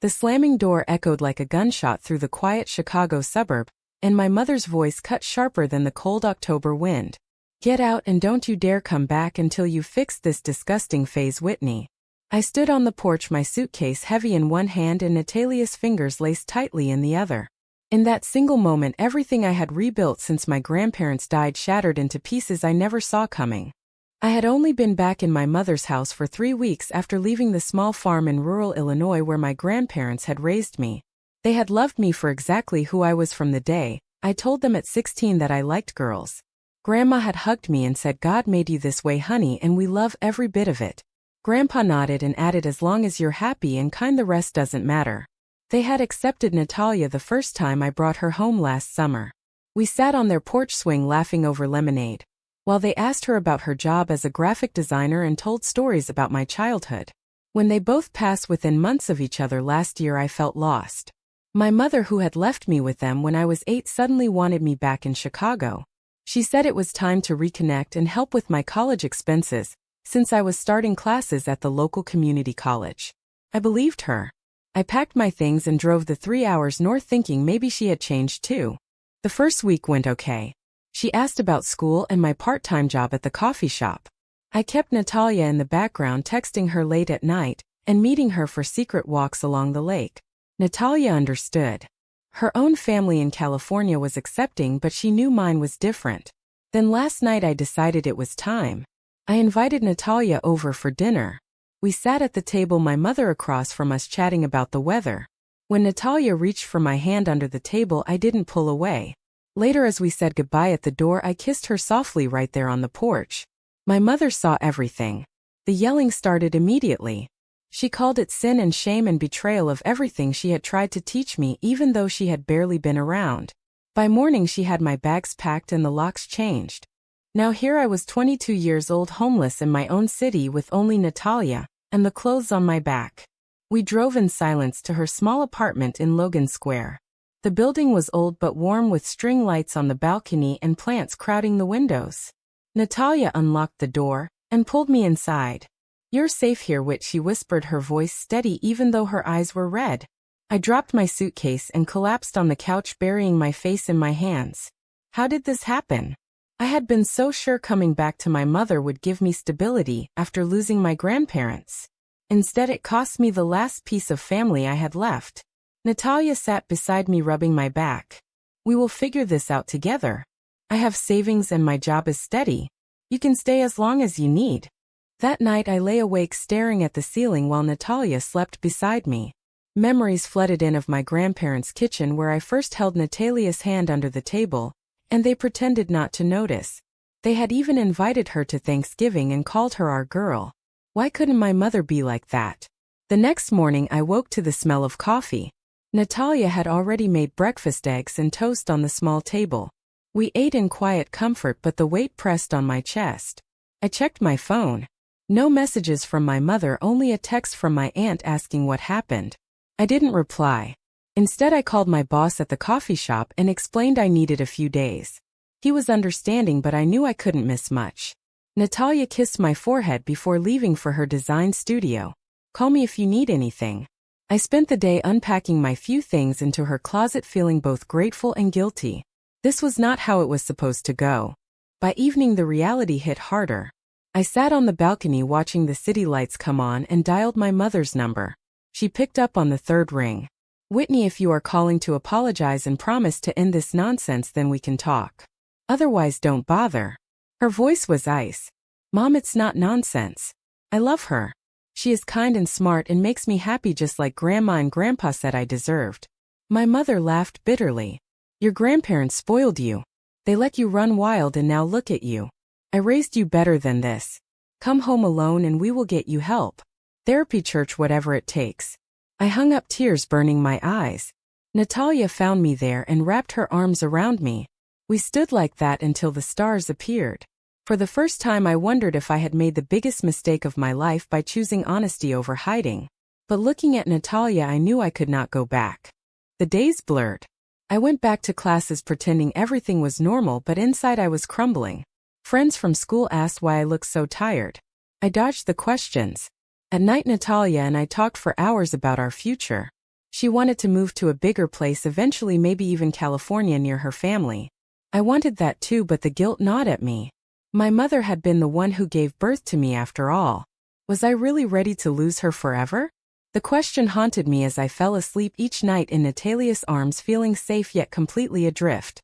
The slamming door echoed like a gunshot through the quiet Chicago suburb, and my mother's voice cut sharper than the cold October wind. "Get out and don't you dare come back until you fix this disgusting phase, Whitney." I stood on the porch, my suitcase heavy in one hand and Natalia's fingers laced tightly in the other. In that single moment, everything I had rebuilt since my grandparents died shattered into pieces I never saw coming. I had only been back in my mother's house for 3 weeks after leaving the small farm in rural Illinois where my grandparents had raised me. They had loved me for exactly who I was from the day I told them at 16 that I liked girls. Grandma had hugged me and said, "God made you this way, honey, and we love every bit of it." Grandpa nodded and added, "As long as you're happy and kind, the rest doesn't matter." They had accepted Natalia the first time I brought her home last summer. We sat on their porch swing laughing over lemonade, while they asked her about her job as a graphic designer and told stories about my childhood. When they both passed within months of each other last year, I felt lost. My mother, who had left me with them when I was 8, suddenly wanted me back in Chicago. She said it was time to reconnect and help with my college expenses, since I was starting classes at the local community college. I believed her. I packed my things and drove the 3 hours north, thinking maybe she had changed too. The first week went okay. She asked about school and my part-time job at the coffee shop. I kept Natalia in the background, texting her late at night and meeting her for secret walks along the lake. Natalia understood. Her own family in California was accepting, but she knew mine was different. Then last night I decided it was time. I invited Natalia over for dinner. We sat at the table, my mother across from us, chatting about the weather. When Natalia reached for my hand under the table, I didn't pull away. Later, as we said goodbye at the door, I kissed her softly right there on the porch. My mother saw everything. The yelling started immediately. She called it sin and shame and betrayal of everything she had tried to teach me, even though she had barely been around. By morning, she had my bags packed and the locks changed. Now here I was, 22 years old, homeless in my own city with only Natalia and the clothes on my back. We drove in silence to her small apartment in Logan Square. The building was old but warm, with string lights on the balcony and plants crowding the windows. Natalia unlocked the door and pulled me inside. "You're safe here, Whit," she whispered, her voice steady even though her eyes were red. I dropped my suitcase and collapsed on the couch, burying my face in my hands. How did this happen? I had been so sure coming back to my mother would give me stability after losing my grandparents. Instead, it cost me the last piece of family I had left. Natalia sat beside me, rubbing my back. "We will figure this out together. I have savings and my job is steady. You can stay as long as you need." That night I lay awake staring at the ceiling while Natalia slept beside me. Memories flooded in of my grandparents' kitchen, where I first held Natalia's hand under the table, and they pretended not to notice. They had even invited her to Thanksgiving and called her our girl. Why couldn't my mother be like that? The next morning I woke to the smell of coffee. Natalia had already made breakfast, eggs and toast on the small table. We ate in quiet comfort, but the weight pressed on my chest. I checked my phone. No messages from my mother, only a text from my aunt asking what happened. I didn't reply. Instead, I called my boss at the coffee shop and explained I needed a few days. He was understanding, but I knew I couldn't miss much. Natalia kissed my forehead before leaving for her design studio. "Call me if you need anything." I spent the day unpacking my few things into her closet, feeling both grateful and guilty. This was not how it was supposed to go. By evening, the reality hit harder. I sat on the balcony watching the city lights come on and dialed my mother's number. She picked up on the third ring. "Whitney, if you are calling to apologize and promise to end this nonsense, then we can talk. Otherwise, don't bother." Her voice was ice. "Mom, it's not nonsense. I love her. She is kind and smart and makes me happy, just like Grandma and Grandpa said I deserved." My mother laughed bitterly. "Your grandparents spoiled you. They let you run wild, and now look at you. I raised you better than this. Come home alone and we will get you help. Therapy, church, whatever it takes." I hung up, tears burning my eyes. Natalia found me there and wrapped her arms around me. We stood like that until the stars appeared. For the first time, I wondered if I had made the biggest mistake of my life by choosing honesty over hiding. But looking at Natalia, I knew I could not go back. The days blurred. I went back to classes pretending everything was normal, but inside I was crumbling. Friends from school asked why I looked so tired. I dodged the questions. At night, Natalia and I talked for hours about our future. She wanted to move to a bigger place, eventually maybe even California, near her family. I wanted that too, but the guilt gnawed at me. My mother had been the one who gave birth to me after all. Was I really ready to lose her forever? The question haunted me as I fell asleep each night in Natalia's arms, feeling safe yet completely adrift.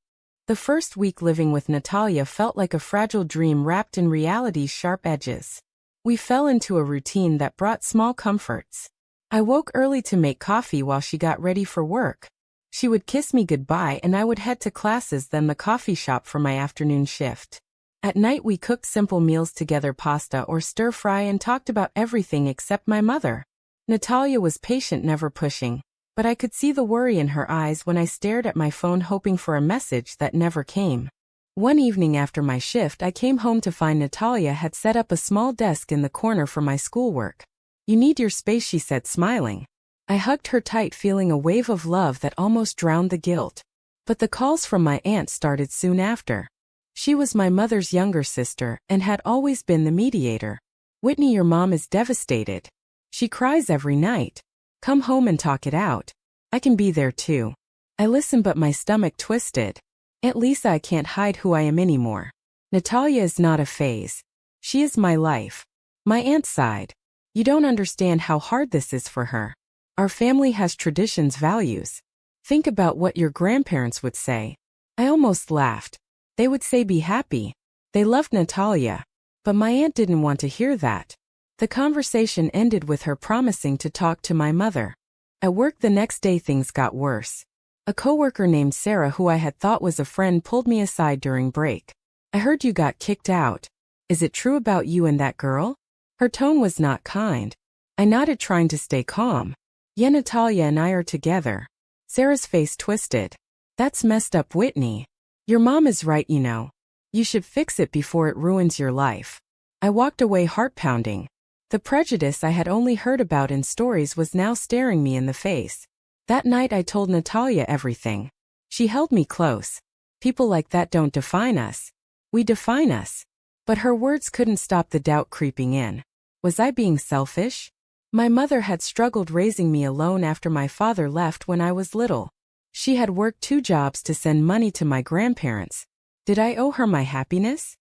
The first week living with Natalia felt like a fragile dream wrapped in reality's sharp edges. We fell into a routine that brought small comforts. I woke early to make coffee while she got ready for work. She would kiss me goodbye and I would head to classes, then the coffee shop for my afternoon shift. At night we cooked simple meals together, pasta or stir-fry, and talked about everything except my mother. Natalia was patient, never pushing, but I could see the worry in her eyes when I stared at my phone hoping for a message that never came. One evening after my shift, I came home to find Natalia had set up a small desk in the corner for my schoolwork. "You need your space," she said, smiling. I hugged her tight, feeling a wave of love that almost drowned the guilt. But the calls from my aunt started soon after. She was my mother's younger sister and had always been the mediator. "Whitney, your mom is devastated. She cries every night. Come home and talk it out. I can be there too." I listened, but my stomach twisted. "Aunt Lisa, I can't hide who I am anymore. Natalia is not a phase. She is my life." My aunt sighed. "You don't understand how hard this is for her. Our family has traditions, values. Think about what your grandparents would say." I almost laughed. They would say be happy. They loved Natalia. But my aunt didn't want to hear that. The conversation ended with her promising to talk to my mother. At work the next day things got worse. A coworker named Sarah, who I had thought was a friend, pulled me aside during break. "I heard you got kicked out. Is it true about you and that girl?" Her tone was not kind. I nodded, trying to stay calm. "Yeah, Natalia and I are together." Sarah's face twisted. "That's messed up, Whitney. Your mom is right, you know. You should fix it before it ruins your life." I walked away, heart pounding. The prejudice I had only heard about in stories was now staring me in the face. That night I told Natalia everything. She held me close. "People like that don't define us. We define us." But her words couldn't stop the doubt creeping in. Was I being selfish? My mother had struggled raising me alone after my father left when I was little. She had worked 2 jobs to send money to my grandparents. Did I owe her my happiness?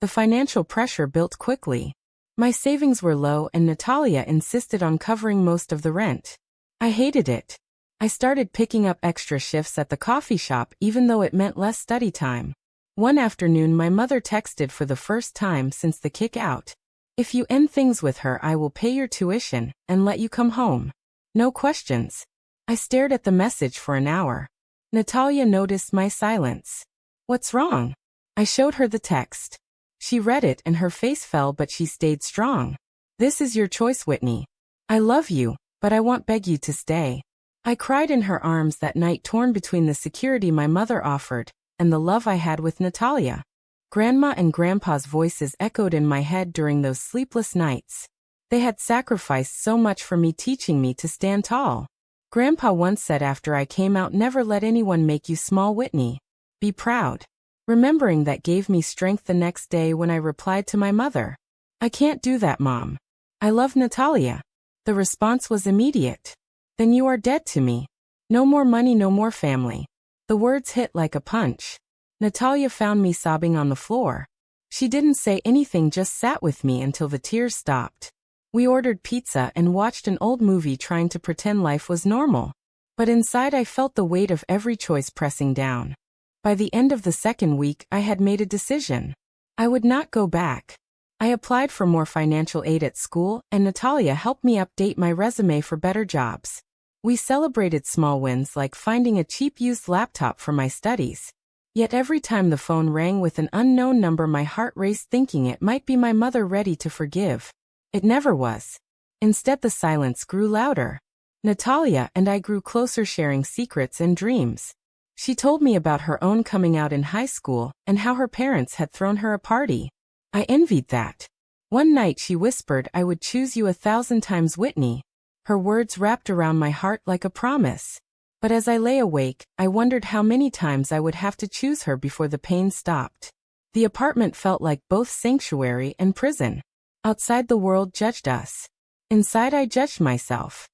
The financial pressure built quickly. My savings were low and Natalia insisted on covering most of the rent. I hated it. I started picking up extra shifts at the coffee shop even though it meant less study time. One afternoon my mother texted for the first time since the kick out. "If you end things with her, I will pay your tuition and let you come home. No questions." I stared at the message for an hour. Natalia noticed my silence. "What's wrong?" I showed her the text. She read it and her face fell, but she stayed strong. "This is your choice, Whitney. I love you, but I won't beg you to stay." I cried in her arms that night, torn between the security my mother offered and the love I had with Natalia. Grandma and Grandpa's voices echoed in my head during those sleepless nights. They had sacrificed so much for me, teaching me to stand tall. Grandpa once said after I came out, "Never let anyone make you small, Whitney. Be proud." Remembering that gave me strength the next day when I replied to my mother, "I can't do that, Mom. I love Natalia." The response was immediate. "Then you are dead to me. No more money, no more family." The words hit like a punch. Natalia found me sobbing on the floor. She didn't say anything, just sat with me until the tears stopped. We ordered pizza and watched an old movie, trying to pretend life was normal. But inside I felt the weight of every choice pressing down. By the end of the second week, I had made a decision. I would not go back. I applied for more financial aid at school, and Natalia helped me update my resume for better jobs. We celebrated small wins like finding a cheap used laptop for my studies. Yet every time the phone rang with an unknown number, my heart raced, thinking it might be my mother ready to forgive. It never was. Instead, the silence grew louder. Natalia and I grew closer, sharing secrets and dreams. She told me about her own coming out in high school and how her parents had thrown her a party. I envied that. One night she whispered, "I would choose you 1,000 times, Whitney." Her words wrapped around my heart like a promise. But as I lay awake, I wondered how many times I would have to choose her before the pain stopped. The apartment felt like both sanctuary and prison. Outside, the world judged us. Inside, I judged myself.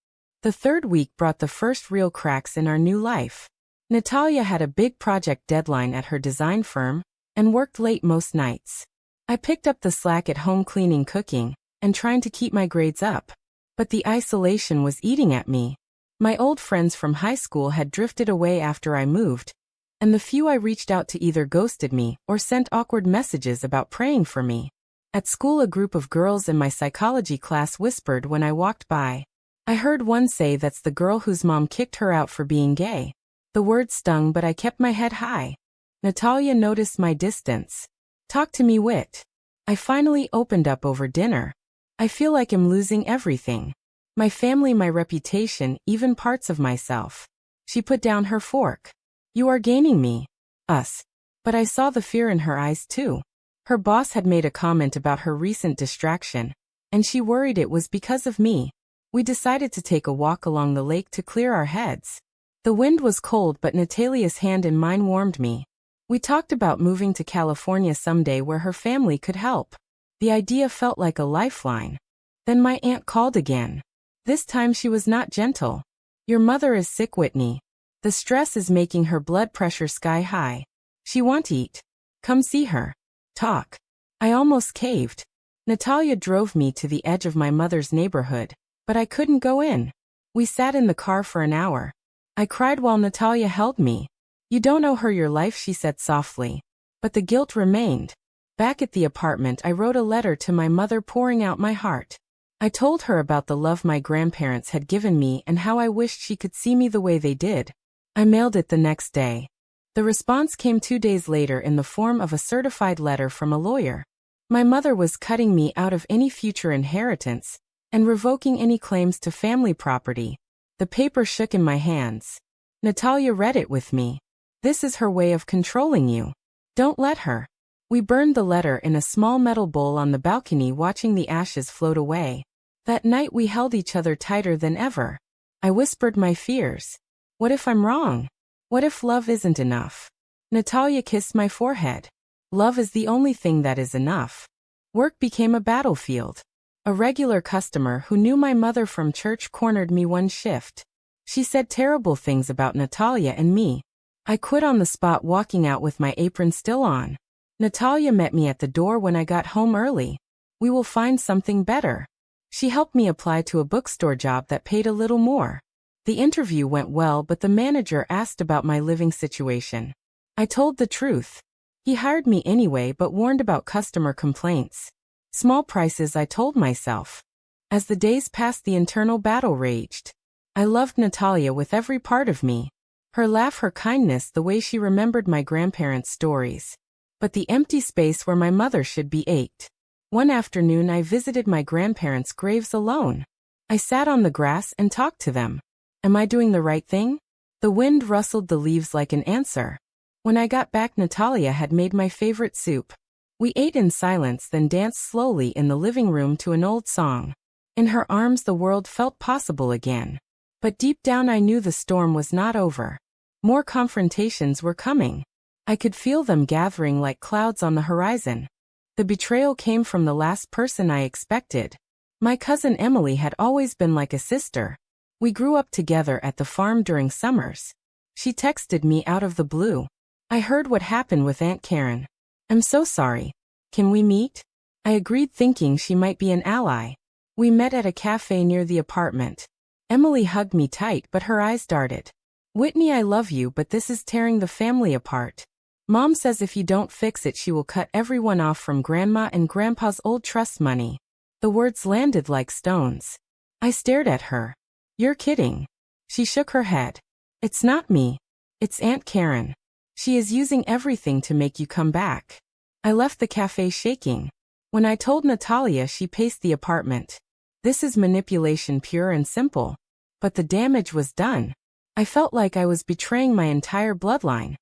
The third week brought the first real cracks in our new life. Natalia had a big project deadline at her design firm and worked late most nights. I picked up the slack at home cleaning, cooking, and trying to keep my grades up. But the isolation was eating at me. My old friends from high school had drifted away after I moved, and the few I reached out to either ghosted me or sent awkward messages about praying for me. At school, a group of girls in my psychology class whispered when I walked by. I heard one say, "That's the girl whose mom kicked her out for being gay." The word stung, but I kept my head high. Natalia noticed my distance. "Talk to me, Wit." I finally opened up over dinner. "I feel like I'm losing everything. My family, my reputation, even parts of myself." She put down her fork. "You are gaining me." Us. But I saw the fear in her eyes too. Her boss had made a comment about her recent distraction, and she worried it was because of me. We decided to take a walk along the lake to clear our heads. The wind was cold, but Natalia's hand in mine warmed me. We talked about moving to California someday where her family could help. The idea felt like a lifeline. Then my aunt called again. This time she was not gentle. "Your mother is sick, Whitney. The stress is making her blood pressure sky high. She won't eat. Come see her. Talk." I almost caved. Natalia drove me to the edge of my mother's neighborhood, but I couldn't go in. We sat in the car for an hour. I cried while Natalia held me. "You don't owe her your life," she said softly. But the guilt remained. Back at the apartment, I wrote a letter to my mother, pouring out my heart. I told her about the love my grandparents had given me and how I wished she could see me the way they did. I mailed it the next day. The response came 2 days later in the form of a certified letter from a lawyer. My mother was cutting me out of any future inheritance and revoking any claims to family property. The paper shook in my hands. Natalia read it with me. "This is her way of controlling you. Don't let her." We burned the letter in a small metal bowl on the balcony, watching the ashes float away. That night we held each other tighter than ever. I whispered my fears. What if I'm wrong? What if love isn't enough? Natalia kissed my forehead. Love is the only thing that is enough. Work became a battlefield. A regular customer who knew my mother from church cornered me one shift. She said terrible things about Natalia and me. I quit on the spot, walking out with my apron still on. Natalia met me at the door when I got home early. "We will find something better." She helped me apply to a bookstore job that paid a little more. The interview went well, but the manager asked about my living situation. I told the truth. He hired me anyway, but warned about customer complaints. Small prices, I told myself. As the days passed, the internal battle raged. I loved Natalia with every part of me. Her laugh, her kindness, the way she remembered my grandparents' stories. But the empty space where my mother should be ached. One afternoon I visited my grandparents' graves alone. I sat on the grass and talked to them. Am I doing the right thing? The wind rustled the leaves like an answer. When I got back, Natalia had made my favorite soup. We ate in silence, then danced slowly in the living room to an old song. In her arms the world felt possible again. But deep down I knew the storm was not over. More confrontations were coming. I could feel them gathering like clouds on the horizon. The betrayal came from the last person I expected. My cousin Emily had always been like a sister. We grew up together at the farm during summers. She texted me out of the blue. "I heard what happened with Aunt Karen. I'm so sorry. Can we meet?" I agreed, thinking she might be an ally. We met at a cafe near the apartment. Emily hugged me tight, but her eyes darted. "Whitney, I love you, but this is tearing the family apart. Mom says if you don't fix it, she will cut everyone off, from Grandma and Grandpa's old trust money." The words landed like stones. I stared at her. "You're kidding." She shook her head. "It's not me. It's Aunt Karen. She is using everything to make you come back." I left the cafe shaking. When I told Natalia, she paced the apartment. "This is manipulation, pure and simple." But the damage was done. I felt like I was betraying my entire bloodline.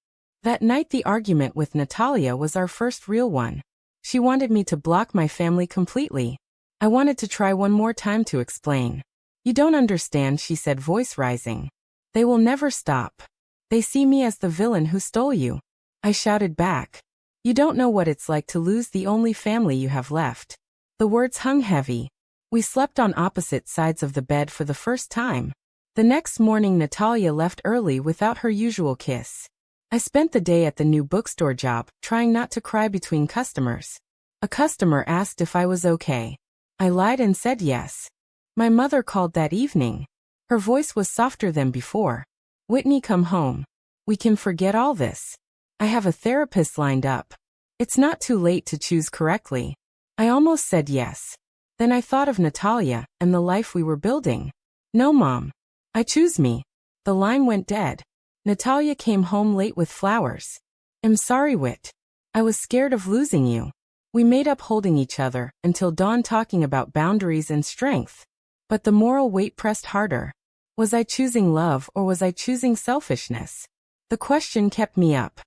That night the argument with Natalia was our first real one. She wanted me to block my family completely. I wanted to try one more time to explain. "You don't understand," she said, voice rising. "They will never stop. They see me as the villain who stole you." I shouted back. "You don't know what it's like to lose the only family you have left." The words hung heavy. We slept on opposite sides of the bed for the first time. The next morning Natalia left early without her usual kiss. I spent the day at the new bookstore job, trying not to cry between customers. A customer asked if I was okay. I lied and said yes. My mother called that evening. Her voice was softer than before. "Whitney, come home. We can forget all this. I have a therapist lined up. It's not too late to choose correctly." I almost said yes. Then I thought of Natalia and the life we were building. "No, Mom. I choose me." The line went dead. Natalia came home late with flowers. "I'm sorry, Whit. I was scared of losing you." We made up holding each other until dawn, talking about boundaries and strength. But the moral weight pressed harder. Was I choosing love or was I choosing selfishness? The question kept me up.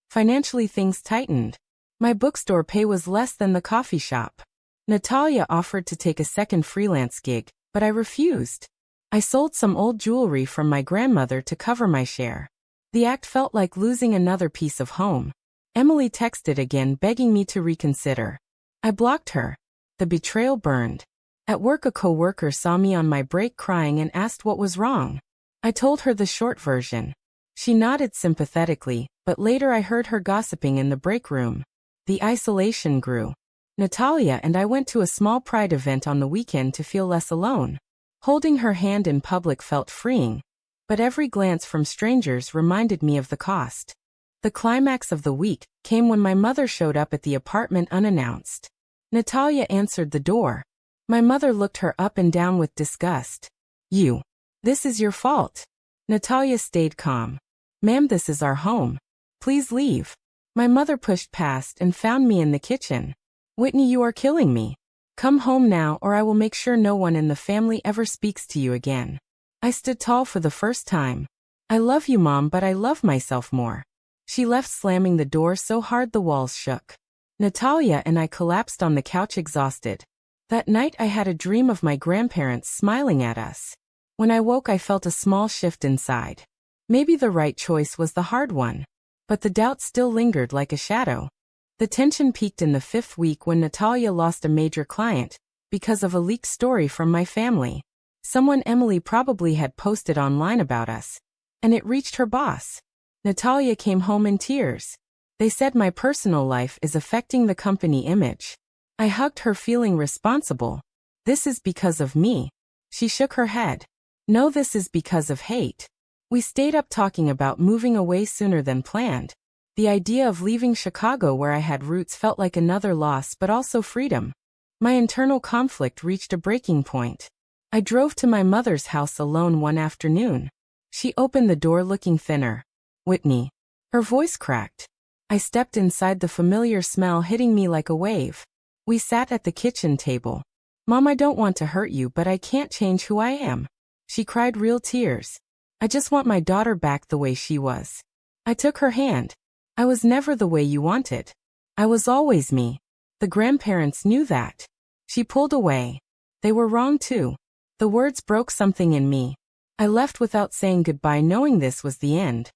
Financially, things tightened. My bookstore pay was less than the coffee shop. Natalia offered to take a second freelance gig, but I refused. I sold some old jewelry from my grandmother to cover my share. The act felt like losing another piece of home. Emily texted again, begging me to reconsider. I blocked her. The betrayal burned. At work, a coworker saw me on my break crying and asked what was wrong. I told her the short version. She nodded sympathetically, but later I heard her gossiping in the break room. The isolation grew. Natalia and I went to a small pride event on the weekend to feel less alone. Holding her hand in public felt freeing, but every glance from strangers reminded me of the cost. The climax of the week came when my mother showed up at the apartment unannounced. Natalia answered the door. My mother looked her up and down with disgust. "You. This is your fault." Natalia stayed calm. "Ma'am, this is our home. Please leave." My mother pushed past and found me in the kitchen. "Whitney, you are killing me. Come home now or I will make sure no one in the family ever speaks to you again." I stood tall for the first time. "I love you, Mom, but I love myself more." She left, slamming the door so hard the walls shook. Natalia and I collapsed on the couch, exhausted. That night I had a dream of my grandparents smiling at us. When I woke, I felt a small shift inside. Maybe the right choice was the hard one. But the doubt still lingered like a shadow. The tension peaked in the 5th week when Natalia lost a major client because of a leaked story from my family. Someone Emily probably had posted online about us, and it reached her boss. Natalia came home in tears. "They said my personal life is affecting the company image." I hugged her, feeling responsible. "This is because of me." She shook her head. "No, this is because of hate." We stayed up talking about moving away sooner than planned. The idea of leaving Chicago, where I had roots, felt like another loss but also freedom. My internal conflict reached a breaking point. I drove to my mother's house alone one afternoon. She opened the door looking thinner. "Whitney." Her voice cracked. I stepped inside, the familiar smell hitting me like a wave. We sat at the kitchen table. "Mom, I don't want to hurt you, but I can't change who I am." She cried real tears. "I just want my daughter back the way she was." I took her hand. "I was never the way you wanted. I was always me. The grandparents knew that." She pulled away. "They were wrong too." The words broke something in me. I left without saying goodbye, knowing this was the end.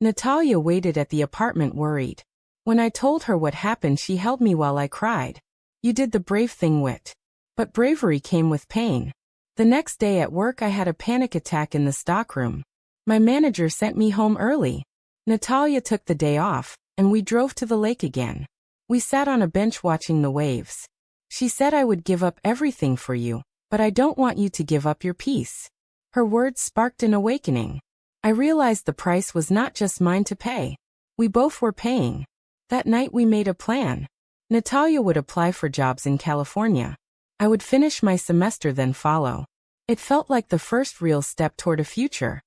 Natalia waited at the apartment, worried. When I told her what happened, she held me while I cried. "You did the brave thing, Whit." But bravery came with pain. The next day at work, I had a panic attack in the stockroom. My manager sent me home early. Natalia took the day off, and we drove to the lake again. We sat on a bench watching the waves. She said, "I would give up everything for you, but I don't want you to give up your peace." Her words sparked an awakening. I realized the price was not just mine to pay. We both were paying. That night we made a plan. Natalia would apply for jobs in California. I would finish my semester, then follow. It felt like the first real step toward a future.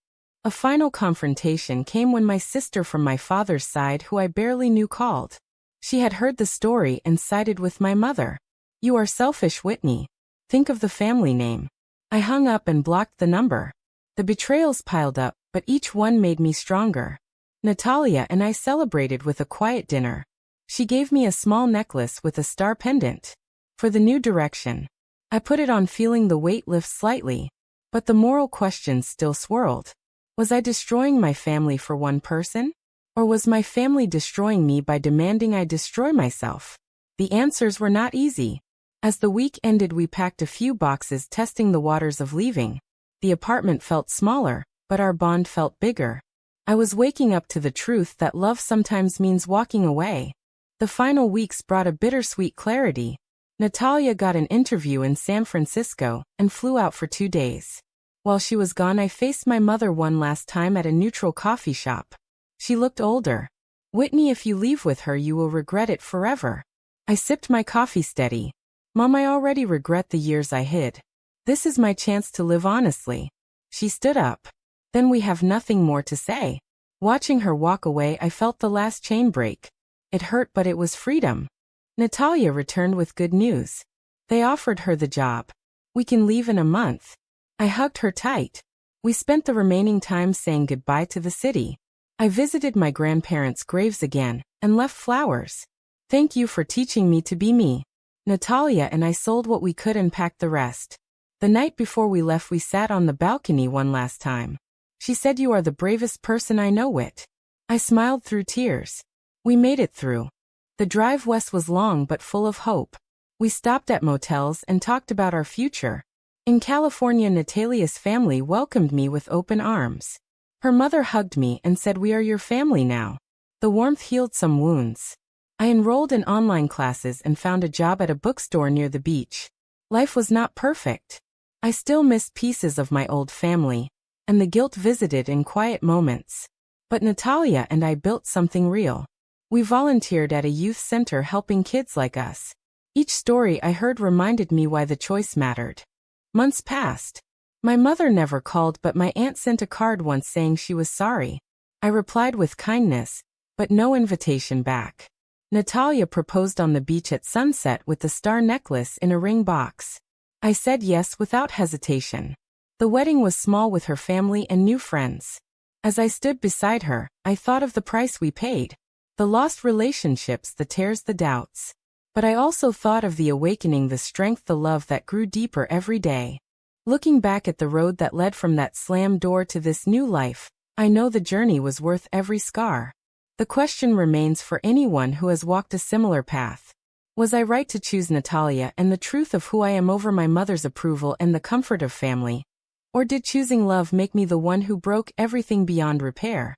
A final confrontation came when my sister from my father's side, who I barely knew, called. She had heard the story and sided with my mother. "You are selfish, Whitney. Think of the family name." I hung up and blocked the number. The betrayals piled up, but each one made me stronger. Natalia and I celebrated with a quiet dinner. She gave me a small necklace with a star pendant. For the new direction. I put it on, feeling the weight lift slightly. But the moral questions still swirled. Was I destroying my family for one person? Or was my family destroying me by demanding I destroy myself? The answers were not easy. As the week ended, we packed a few boxes, testing the waters of leaving. The apartment felt smaller, but our bond felt bigger. I was waking up to the truth that love sometimes means walking away. The final weeks brought a bittersweet clarity. Natalia got an interview in San Francisco and flew out for 2 days. While she was gone, I faced my mother one last time at a neutral coffee shop. She looked older. "Whitney, if you leave with her, you will regret it forever." I sipped my coffee steady. "Mom, I already regret the years I hid. This is my chance to live honestly." She stood up. "Then we have nothing more to say." Watching her walk away, I felt the last chain break. It hurt, but it was freedom. Natalia returned with good news. They offered her the job. "We can leave in a month." I hugged her tight. We spent the remaining time saying goodbye to the city. I visited my grandparents' graves again and left flowers. "Thank you for teaching me to be me." Natalia and I sold what we could and packed the rest. The night before we left, we sat on the balcony one last time. She said, "You are the bravest person I know, Whit." I smiled through tears. We made it through. The drive west was long but full of hope. We stopped at motels and talked about our future. In California, Natalia's family welcomed me with open arms. Her mother hugged me and said, "We are your family now." The warmth healed some wounds. I enrolled in online classes and found a job at a bookstore near the beach. Life was not perfect. I still missed pieces of my old family, and the guilt visited in quiet moments. But Natalia and I built something real. We volunteered at a youth center helping kids like us. Each story I heard reminded me why the choice mattered. Months passed. My mother never called, but my aunt sent a card once saying she was sorry. I replied with kindness, but no invitation back. Natalia proposed on the beach at sunset with the star necklace in a ring box. I said yes without hesitation. The wedding was small with her family and new friends. As I stood beside her, I thought of the price we paid. The lost relationships, the tears, the doubts. But I also thought of the awakening, the strength, the love that grew deeper every day. Looking back at the road that led from that slammed door to this new life, I know the journey was worth every scar. The question remains for anyone who has walked a similar path. Was I right to choose Natalia and the truth of who I am over my mother's approval and the comfort of family? Or did choosing love make me the one who broke everything beyond repair?